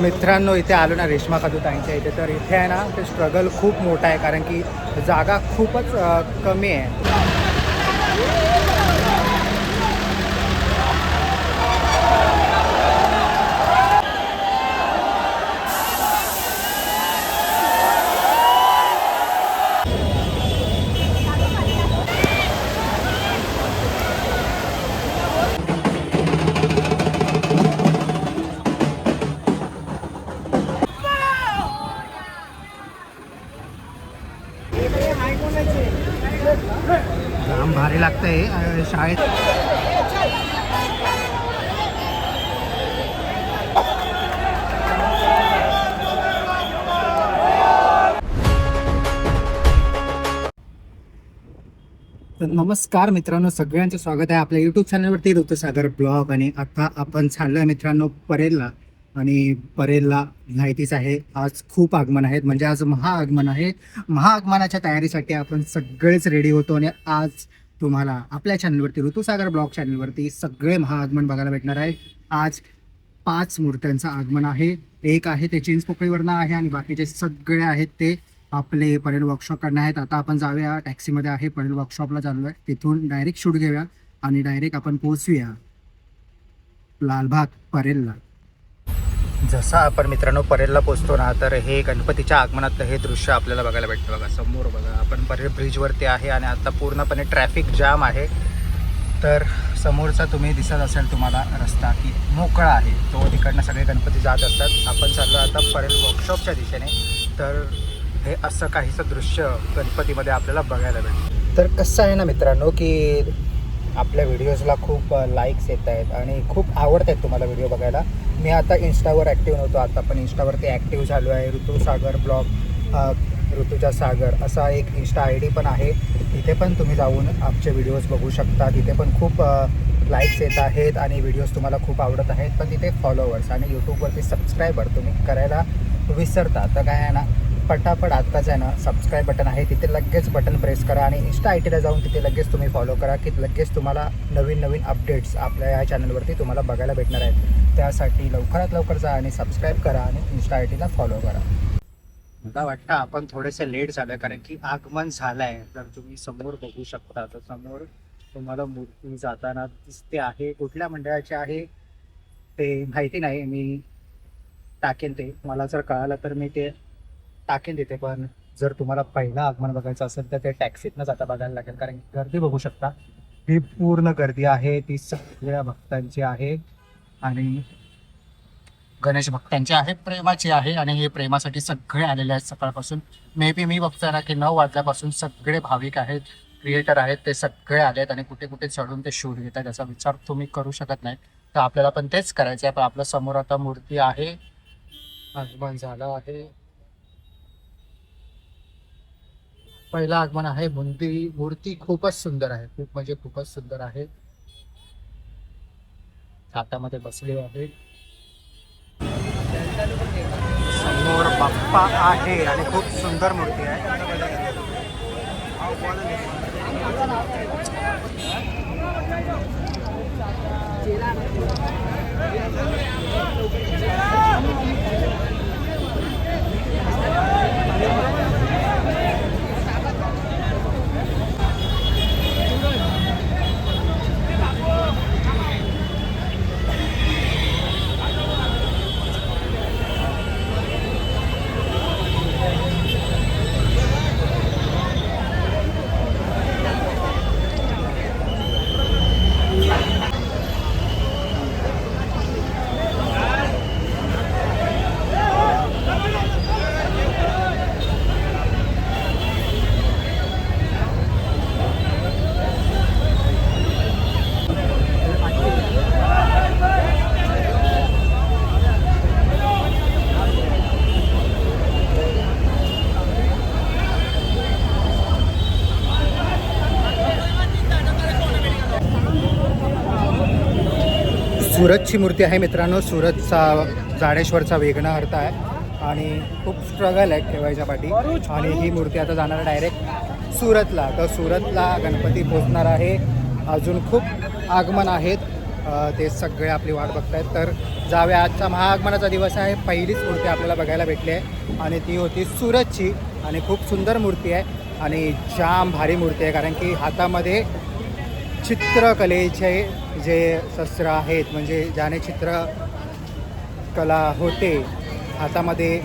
मित्रांनो इथे आलो ना रेश्मा खातूताईंच्या इथे, तर इथे आहे ना ते स्ट्रगल खूप मोठा आहे कारण की जागा खूपच कमी आहे. जाम भारी लागतंय शाळेत. नमस्कार मित्रांनो, सगळ्यांचं स्वागत आहे आपल्या यूट्यूब चॅनलवरती ऋतुसागर ब्लॉग. आणि आता आपण चाललो आहे मित्रांनो परेलला. आणि परेलला माहितीच आहे आज खूप आगमन आहेत, म्हणजे आज महाआगमन आहे. महाआगमनाच्या तयारीसाठी आपण सगळेच रेडी होतो आणि आज तुम्हाला आपल्या चॅनलवरती ऋतुसागर ब्लॉग चॅनलवरती सगळे महाआगमन बघायला भेटणार आहे. आज 5 मूर्त्यांचं आगमन आहे. एक आहे ते चिंचपोकळीवरनं आहे आणि बाकीचे सगळे आहेत ते आपले परेल वर्कशॉपकडनं आहेत. आता आपण जाऊया, टॅक्सीमध्ये आहे, परेल वर्कशॉपला चाललो आहे. तिथून डायरेक्ट शूट घेऊया आणि डायरेक्ट आपण पोहोचूया लालबाग परेलला. जसं आपण मित्रांनो परेलला पोहोचतो ना, तर हे गणपतीच्या आगमनातलं हे दृश्य आपल्याला बघायला भेटतं. बघा समोर बघा, आपण परेल ब्रिजवरती आहे आणि आता पूर्णपणे ट्रॅफिक जाम आहे. तर समोरचा तुम्ही दिसत असेल तुम्हाला रस्ता की मोकळा आहे, तो तिकडनं सगळे गणपती जात असतात. आपण चाललो आता परेल वर्कशॉपच्या दिशेने. तर हे असं काहीसं दृश्य गणपतीमध्ये आपल्याला बघायला भेटतं. तर कसं आहे ना मित्रांनो की आपल्या व्हिडिओजला खूप लाईक्स येत आहेत आणि खूप आवडत आहेत तुम्हाला व्हिडिओ बघायला. मी आता इन्स्टावर ॲक्टिव्ह नव्हतो, आता पण इन्स्टावरती ॲक्टिव्ह झालो आहे. ऋतुसागर ब्लॉग, ऋतुजा सागर असा एक इन्स्टा ID पण आहे. तिथे पण तुम्ही जाऊन आमचे व्हिडिओज बघू शकता. तिथे पण खूप लाईक्स येत आहेत आणि व्हिडिओज तुम्हाला खूप आवडत आहेत. पण तिथे फॉलोवर्स आणि यूट्यूबवरती सबस्क्रायबर तुम्ही करायला विसरता. तर काय आहे ना, पटापट आत्ताच आहे ना सबस्क्राईब बटन आहे, तिथे लगेच बटन प्रेस करा आणि इन्स्टा IDला जाऊन तिथे लगेच तुम्ही फॉलो करा की लगेच तुम्हाला नवीन नवीन अपडेट्स आपल्या या चॅनलवरती तुम्हाला बघायला भेटणार आहेत. त्यासाठी लवकरात लवकर जा आणि सबस्क्राईब करा आणि इन्स्टा IDला फॉलो करा. मला वाटतं आपण थोडेसे लेट झालं कारण की आगमन झालं आहे. तर तुम्ही समोर बघू शकता, तर समोर तुम्हाला मूर्ती जाताना दिसते आहे. कुठल्या मंडळाची आहे ते माहिती नाही, मी टाकेन ते, मला जर कळालं तर मी ते टाकेन तिथे. पण जर तुम्हाला पहिलं आगमन बघायचं असेल तर ते टॅक्सीतनं जाता बघायला लागेल, कारण गर्दी बघू शकता, ही पूर्ण गर्दी आहे ती सगळ्या भक्तांची आहे आणि गणेश भक्तांची आहे, प्रेमाची आहे. आणि हे प्रेमासाठी सगळे आलेले आहेत सकाळपासून. मे बी मी बघतोय ना की 9 वाजल्यापासून सगळे भाविक आहेत, क्रिएटर आहेत, ते सगळे आले आहेत आणि कुठे कुठे चढून ते शूट घेत आहेत. याचा विचार तुम्ही करू शकत नाही. तर आपल्याला पण तेच करायचं आहे. पण आपल्या समोर आता मूर्ती आहे, आगमन झालं आहे, पहिलं आगमन आहे. मूर्ती खूपच सुंदर आहे, खूप म्हणजे खूपच सुंदर आहे. हातामध्ये बसले आहे, समोर बाप्पा आहे आणि खूप सुंदर मूर्ती आहे. सुरतची मूर्ती आहे मित्रांनो, सुरतचा जाडेश्वरचा विघ्नहर्ता आहे आणि खूप स्ट्रगल आहे ठेवायच्या पाठी. आणि ही मूर्ती आता जाणार डायरेक्ट सुरतला. तर सुरतला गणपती पोहोचणार आहे. अजून खूप आगमन आहेत ते सगळे आपली वाट बघतायत. तर जाऊया. आजचा महाआगमनाचा दिवस आहे. पहिलीच मूर्ती आपल्याला बघायला भेटली आहे आणि ती होती सूरजची आणि खूप सुंदर मूर्ती आहे आणि जाम भारी मूर्ती आहे, कारण की हातामध्ये चित्रकलेचे जे शस्त्र आहेत, म्हणजे ज्याने चित्रकला होते, हातामध्ये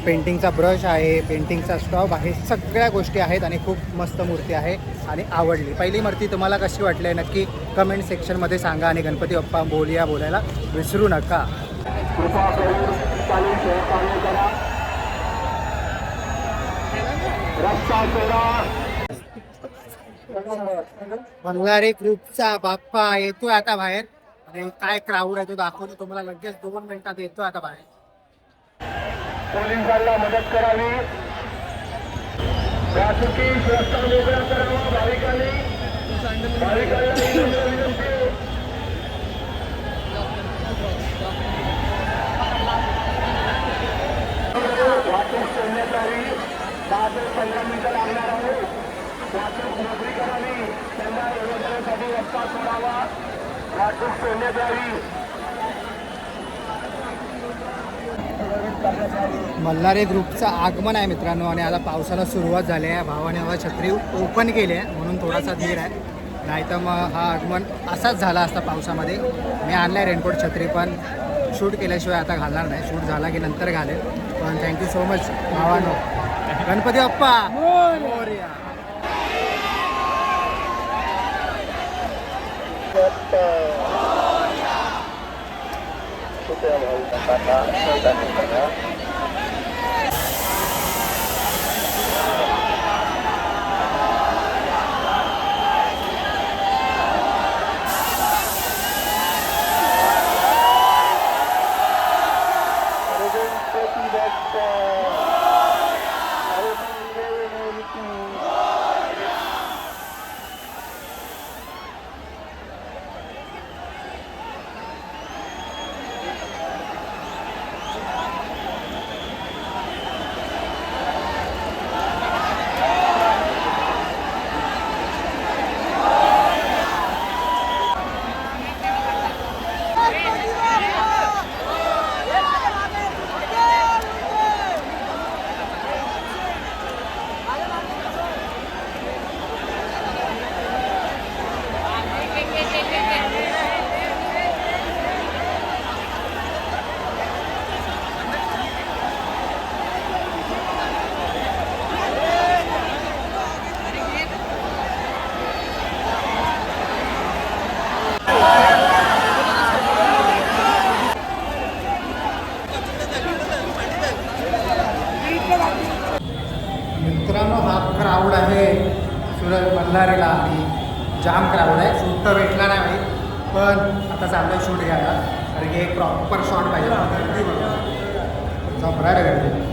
पेंटिंगचा ब्रश आहे, पेंटिंगचा स्टॉप आहे, सगळ्या गोष्टी आहेत आणि खूप मस्त मूर्ती आहे आणि आवडली. पहिली मूर्ती तुम्हाला कशी वाटली आहे नक्की कमेंट सेक्शनमध्ये सांगा आणि गणपती बाप्पा मोरया बोलायला विसरू नका. बंगारी ग्रुपचा बाप्पा येतोय आता बाहेर आणि काय क्राऊड आहे तो दाखवतो तुम्हाला लगेच 2 मिनिटात. येतो आता बाहेर. पोलिसांना मदत करावी, वाहतुकी रस्ता मोकळा करावा, भाविकांनी विनंती. वाहतूक सोडण्यात यावी. 10 ते 15 मिनिटं लागणार आहे. वाहतूक मोकळी करावी, त्यांना येण्यासाठी रस्ता सोडावा, वाहतूक सोडण्यात यावी. मल्हारी ग्रुपचं आगमन आहे मित्रांनो आणि आता पावसाला सुरुवात झाली आहे. भावाने हवा छत्री ओपन केली आहे म्हणून थोडासा धीर आहे, नाही तर मग हा आगमन असाच झाला असता पावसामध्ये. मी आणला आहे रेनकोट छत्री, पण शूट केल्याशिवाय आता घालणार नाही. शूट झाला की नंतर घालेल. पण thank you so much भावानो. Ganpati Bappa Morya. मित्रांनो, हा क्राऊड आहे सुरत मल्हारीला आणि जाम क्राऊड आहे. शूट तर भेटला नाही, पण आता चाललं शूट घ्यायला, कारण की एक प्रॉपर शॉट पाहिजे. गर्दी बघा, जबराट गर्दी.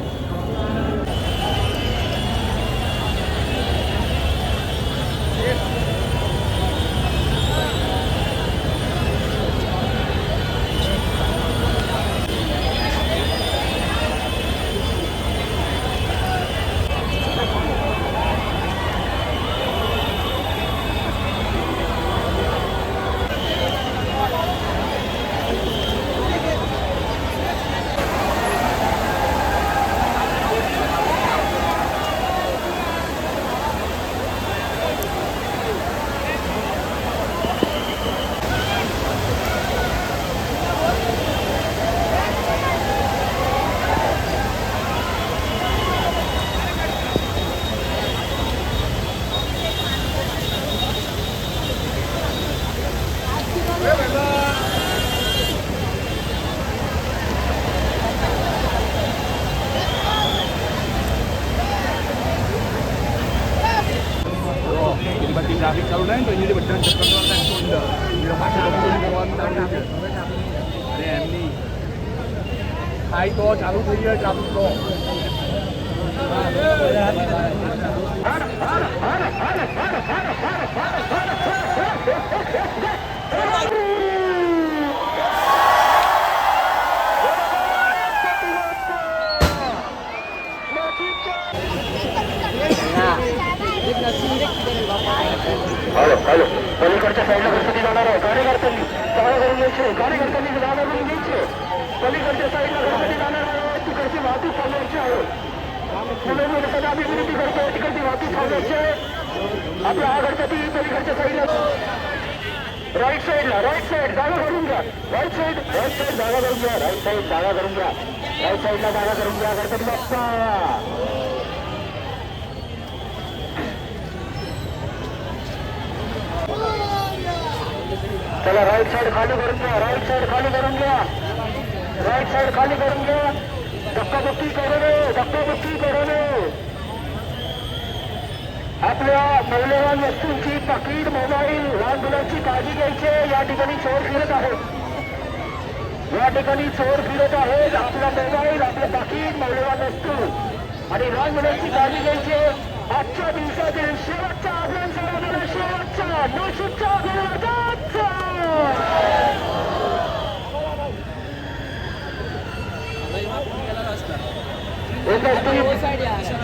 traffic चालू नाही तो ini betul cepat orang tunda dia masih belum kawan tadi ada ini hai to चालू થઈ ગયો traffic તો हॅलो हॅलो पलीकडच्या साईडला गणपती जाणार आहे गाडी काढताना कार्यकर्त्यांनी जागा करून घ्यायचे. पलीकडच्या साईडला गणपती जाणार आहे, तिकडची वाहतूक थांबवायची आहे. म्हणून सध्या आम्ही विनंती करतो, तिकडची वाहतूक थांबवायची आहे. आपला हा गणपती पलीकडच्या साईडला राईट साईड जागा करून घ्या. राईट साईड जागा करून घ्या. राईट साईड जागा करून घ्या. राईट साईडला जागा करून घ्या. गणपती बाप्पा. चला राईट साईड खाली करून घ्या. राईट साईड खाली करून घ्या. राईट साईड खाली करून घ्या. धक्काबुक्की करू नये. धक्काबुक्की करू नये. आपल्या मौल्यवान वस्तूंची पाकिट, मोबाईल, लहान मुलांची काळजी घ्यायची. या ठिकाणी चोर फिरत आहेत. या ठिकाणी चोर फिरत आहेत. आपला मोबाईल, आपलं पाकिट, मौल्यवान वस्तू आणि लहान मुलांची काळजी घ्यायची. आजच्या दिवसातील शेवटचा आपल्या शेवटचा नोशूटचा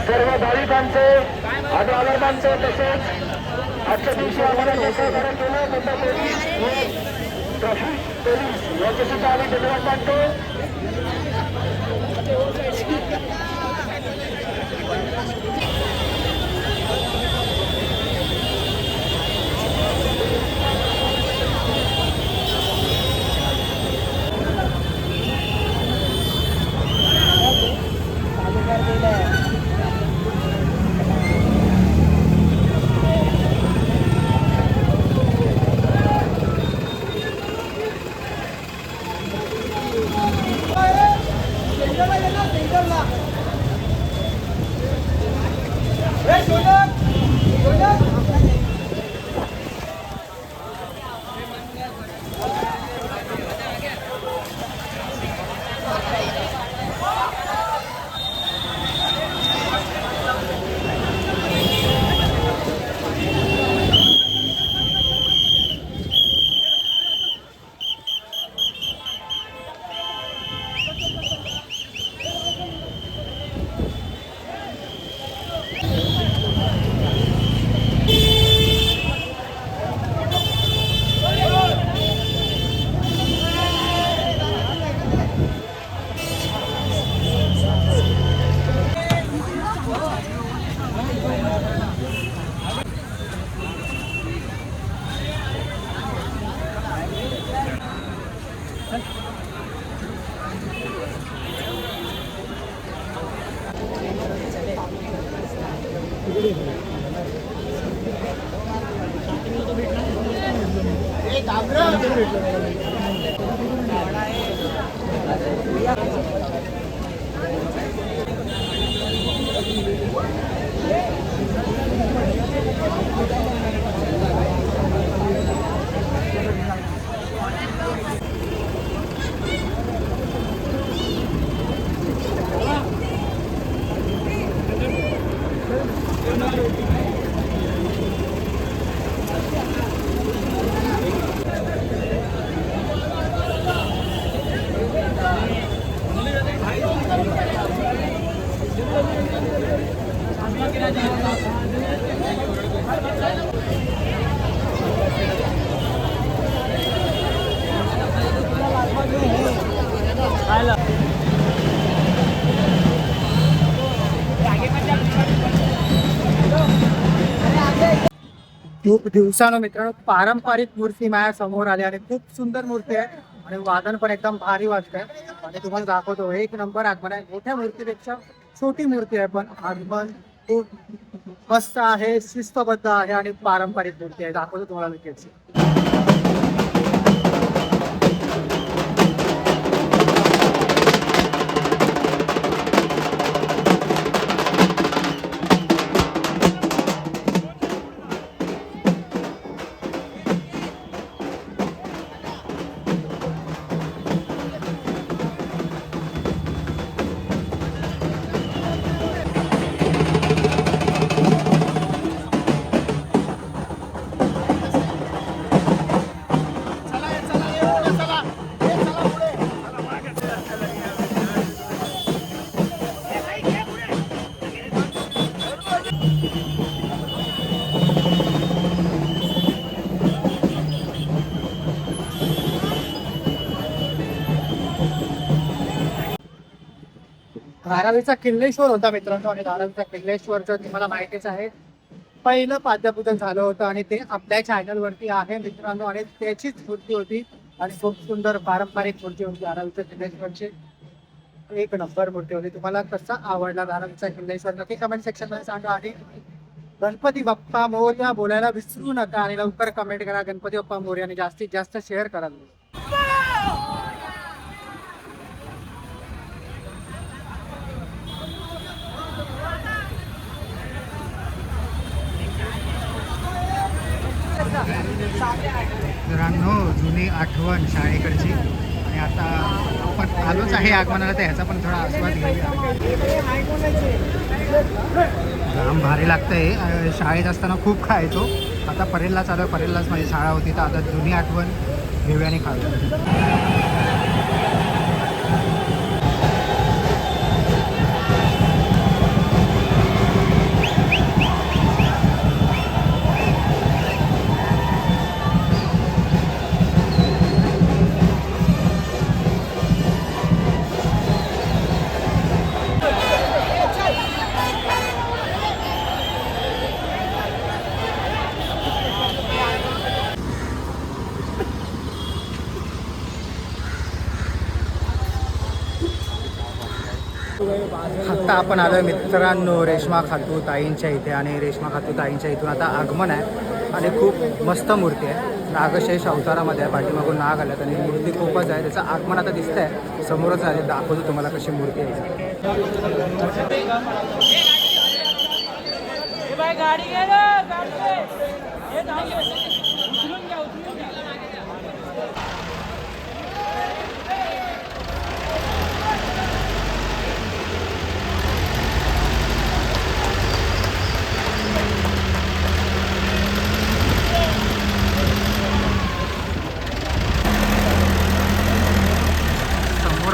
सर्व भाविकांचे आणि आवर्तांचे तसेच आजच्या दिवशी आम्हाला सहकार्य केलं मुंबई पोलीस ट्रॅफिक पोलीस यांचे सुद्धा आम्ही धन्यवाद मानतो. खूप दिवसानं मित्रांनो पारंपरिक मूर्ती माझ्या समोर आली आणि खूप सुंदर मूर्ती आहे आणि वादन पण एकदम भारी वाटतंय आणि तुम्हाला दाखवतो एक नंबर आगमन आहे. मोठ्या मूर्तीपेक्षा छोटी मूर्ती आहे पण आगमन खूप मस्त आहे, शिस्तबद्ध आहे आणि पारंपरिक मूर्ती आहे. दाखवतो तुम्हाला नक्कीच. धारावीचा किल्लेश्वर होता मित्रांनो, आणि धारावीचा किल्लेश्वरचं तुम्हाला माहितीच आहे, पहिलं पाद्यपूजन झालं होतं आणि ते आपल्या चॅनलवरती आहे मित्रांनो, आणि त्याचीच मूर्ती होती आणि खूप सुंदर पारंपरिक मूर्ती होती धारावीच्या किल्लेश्वरची. एक नंबर मूर्ती होती. तुम्हाला कसा आवडला धारावीचा किल्लेश्वर नक्की कमेंट सेक्शन मध्ये सांगा, आणि गणपती बाप्पा मोरया बोलायला विसरू नका, आणि लवकर कमेंट करा गणपती बाप्पा मोरया, आणि जास्तीत जास्त शेअर करा. मित्रांनो, जुनी आठवण शाळेकडची, आणि आता आपण आलोच आहे आगमनाला, तर ह्याचा पण थोडा आस्वाद घेऊया. जाम भारी लागतंय. शाळेत असताना खूप खायचो, आता परेलला चालू आहे, परेललाच माझी शाळा होती, तर आता जुनी आठवण घेऊया आणि खाऊया. आता आपण आलोय मित्रांनो रेश्मा खातू ताईंच्या इथे, आणि रेश्मा खातू ताईंच्या इथून आता आगमन आहे, आणि खूप मस्त मूर्ती आहे. नागशेष अवतारामध्ये आहे, पाठीमागून नाग आल्यात आणि मूर्ती खूपच आहे. त्याचं आगमन आता दिसतंय समोरच आहे, दाखवतो तुम्हाला कशी मूर्ती आहे.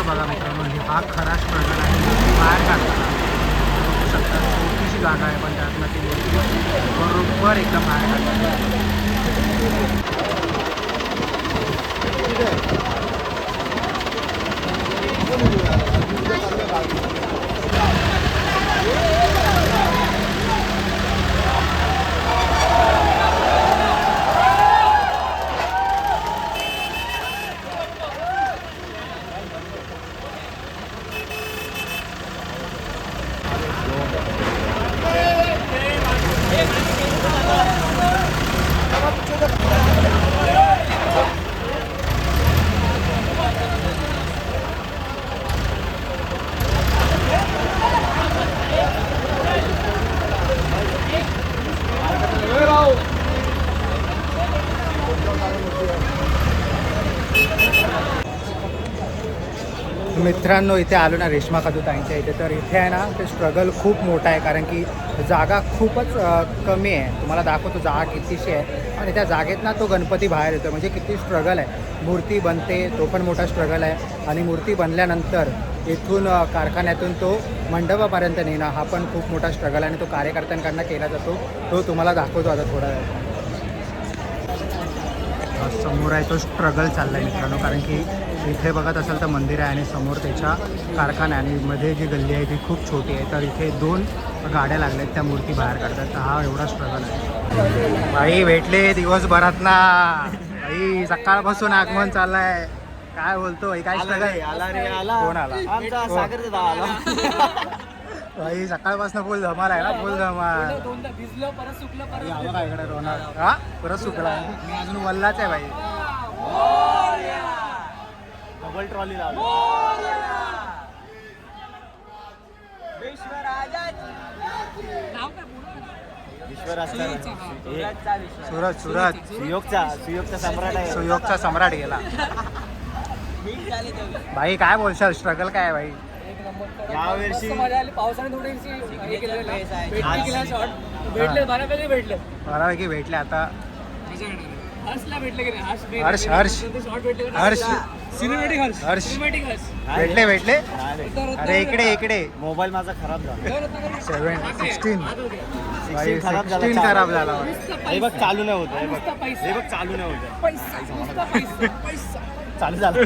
बघा मित्रांनो, हा खरा स्ट्रगल आहे. बाहेर काढताना छोटीशी जागा आहे, पण त्यातनं ती मूर्ती बरोबर एकदम बाहेर काढतात. मित्रांनो, इथे आलो ना रेश्मा खातू ताईंच्या इथे, तर इथे आहे ना ते स्ट्रगल खूप मोठा आहे, कारण की जागा खूपच कमी आहे. तुम्हाला दाखवतो जागा कितीशी आहे, आणि त्या जागेत ना तो गणपती बाहेर येतो, म्हणजे किती स्ट्रगल आहे. मूर्ती बनते तो पण मोठा स्ट्रगल आहे, आणि मूर्ती बनल्यानंतर इथून कारखान्यातून तो मंडपापर्यंत नेणं हा पण खूप मोठा स्ट्रगल आहे, आणि तो कार्यकर्त्यांकडनं केला जातो. तो तुम्हाला दाखवतो आता थोडा वेळ. समोर आहे तो स्ट्रगल चालला आहे मित्रांनो, कारण की इथे बघत असाल तर मंदिर आहे, आणि समोर त्याच्या कारखाना, आणि मध्ये जी गल्ली आहे ती खूप छोटी आहे, तर इथे 2 गाड्या लागल्यात त्या मूर्ती बाहेर काढतात. तर हा एवढा स्ट्रगल आहे. बाई भेटले दिवसभरात ना, बाई सकाळपासून आगमन चाललंय. काय बोलतो काय स्ट्रगल? आला रे आला. कोण आला? आमचा सागर दादा आला. बाई सकाळपासून फुल धमाल आहे ना, फुल धमाल. भिजलं परत सुकलं परत या बघा इकडे रोणार. हा परत सुकला, मी अजून वल्लाच आहे बाई. डबल ट्रॉली लावली. सुरत सुरत सुयोगचा सम्राट आहे. सुयोगचा सम्राट गेला. भाई काय बोलशाल, स्ट्रगल काय आहे भाई? यावर्षी पावसाने थोडीशी बऱ्यापैकी भेटले. आता हर्षला भेटले की नाही? हर्ष हर्ष हर्ष सिनेमॅटिक हर्ष सिनेमॅटिक भेटले. अरे इकडे इकडे. मोबाईल माझा खराब झाला. 16 16 खराब झाला. 16 खराब झाला. हे बघ चालू नाही होत. हे बघ चालू नाही होत. पैसा चालू झालं.